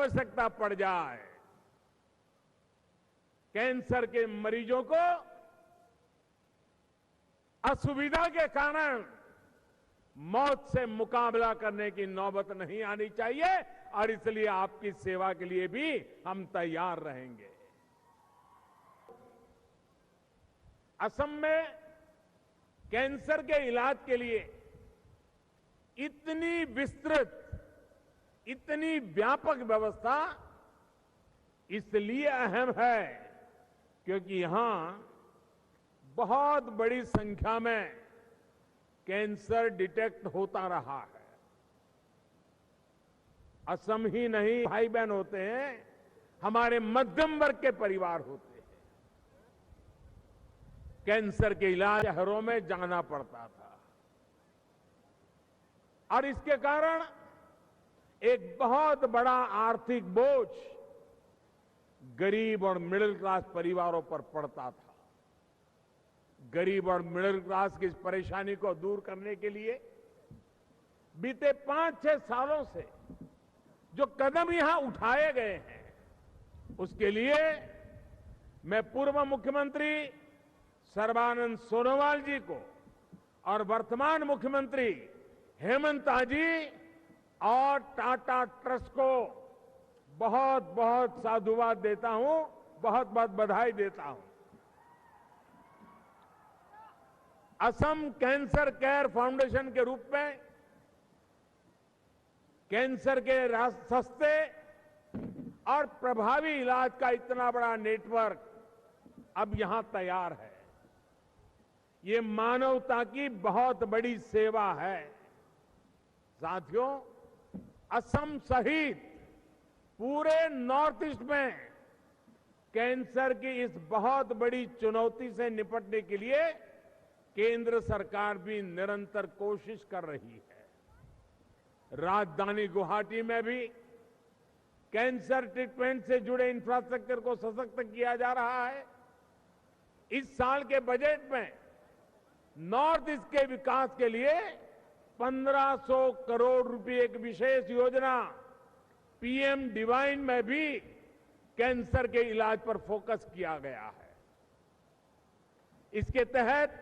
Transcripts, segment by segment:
आवश्यकता पड़ जाए, कैंसर के मरीजों को असुविधा के कारण मौत से मुकाबला करने की नौबत नहीं आनी चाहिए और इसलिए आपकी सेवा के लिए भी हम तैयार रहेंगे। असम में कैंसर के इलाज के लिए इतनी विस्तृत, इतनी व्यापक व्यवस्था इसलिए अहम है क्योंकि यहां बहुत बड़ी संख्या में कैंसर डिटेक्ट होता रहा है। असम ही नहीं, भाई बहन होते हैं, हमारे मध्यम वर्ग के परिवार होते हैं। कैंसर के इलाज शहरों में जाना पड़ता था और इसके कारण एक बहुत बड़ा आर्थिक बोझ गरीब और मिडिल क्लास परिवारों पर पड़ता था। गरीब और मिडिल क्लास की इस परेशानी को दूर करने के लिए बीते 5-6 सालों से जो कदम यहां उठाए गए हैं, उसके लिए मैं पूर्व मुख्यमंत्री सर्बानंद सोनोवाल जी को और वर्तमान मुख्यमंत्री हेमंत जी और टाटा ट्रस्ट को बहुत बहुत साधुवाद देता हूं, बहुत बहुत बधाई देता हूं। असम कैंसर केयर फाउंडेशन के रूप में कैंसर के सस्ते और प्रभावी इलाज का इतना बड़ा नेटवर्क अब यहां तैयार है। ये मानवता की बहुत बड़ी सेवा है। साथियों, असम सहित पूरे नॉर्थ ईस्ट में कैंसर की इस बहुत बड़ी चुनौती से निपटने के लिए केंद्र सरकार भी निरंतर कोशिश कर रही है। राजधानी गुवाहाटी में भी कैंसर ट्रीटमेंट से जुड़े इंफ्रास्ट्रक्चर को सशक्त किया जा रहा है। इस साल के बजट में नॉर्थ ईस्ट के विकास के लिए 1500 करोड़ रुपए की विशेष योजना पीएम डिवाइन में भी कैंसर के इलाज पर फोकस किया गया है। इसके तहत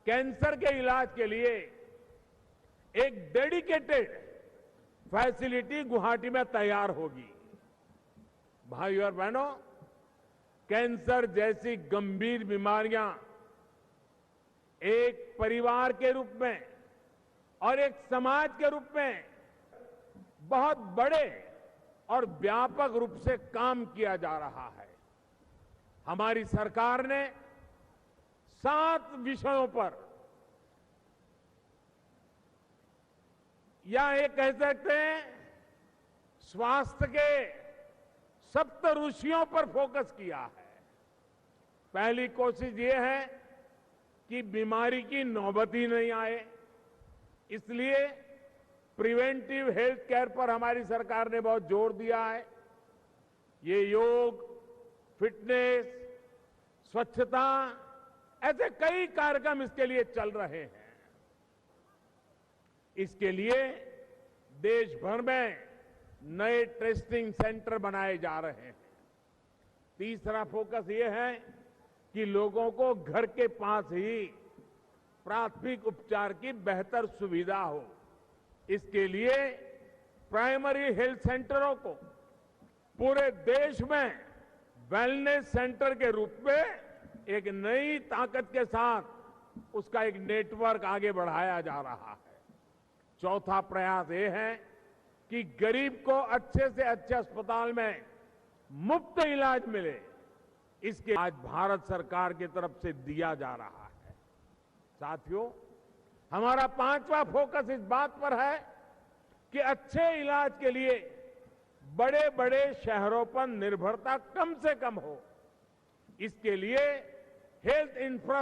कैंसर के इलाज के लिए एक डेडिकेटेड फैसिलिटी गुवाहाटी में तैयार होगी। भाइयों और बहनों, कैंसर जैसी गंभीर बीमारियां एक परिवार के रूप में और एक समाज के रूप में बहुत बड़े और व्यापक रूप से काम किया जा रहा है। हमारी सरकार ने 7 विषयों पर, या ये कह सकते हैं स्वास्थ्य के सप्त ऋषियों पर फोकस किया है। पहली कोशिश ये है कि बीमारी की नौबत ही नहीं आए, इसलिए प्रिवेंटिव हेल्थ केयर पर हमारी सरकार ने बहुत जोर दिया है। ये योग, फिटनेस, स्वच्छता, ऐसे कई कार्यक्रम इसके लिए चल रहे हैं। इसके लिए देश भर में नए टेस्टिंग सेंटर बनाए जा रहे हैं। तीसरा फोकस ये है कि लोगों को घर के पास ही प्राथमिक उपचार की बेहतर सुविधा हो। इसके लिए प्राइमरी हेल्थ सेंटरों को पूरे देश में वेलनेस सेंटर के रूप में एक नई ताकत के साथ उसका एक नेटवर्क आगे बढ़ाया जा रहा है। चौथा प्रयास ये है कि गरीब को अच्छे से अच्छे अस्पताल में मुफ्त इलाज मिले, इसके आज भारत सरकार की तरफ से दिया जा रहा है। साथियों, हमारा 5वां फोकस इस बात पर है कि अच्छे इलाज के लिए बड़े बड़े शहरों पर निर्भरता कम से कम हो। इसके लिए हेल्थ इंफ्रा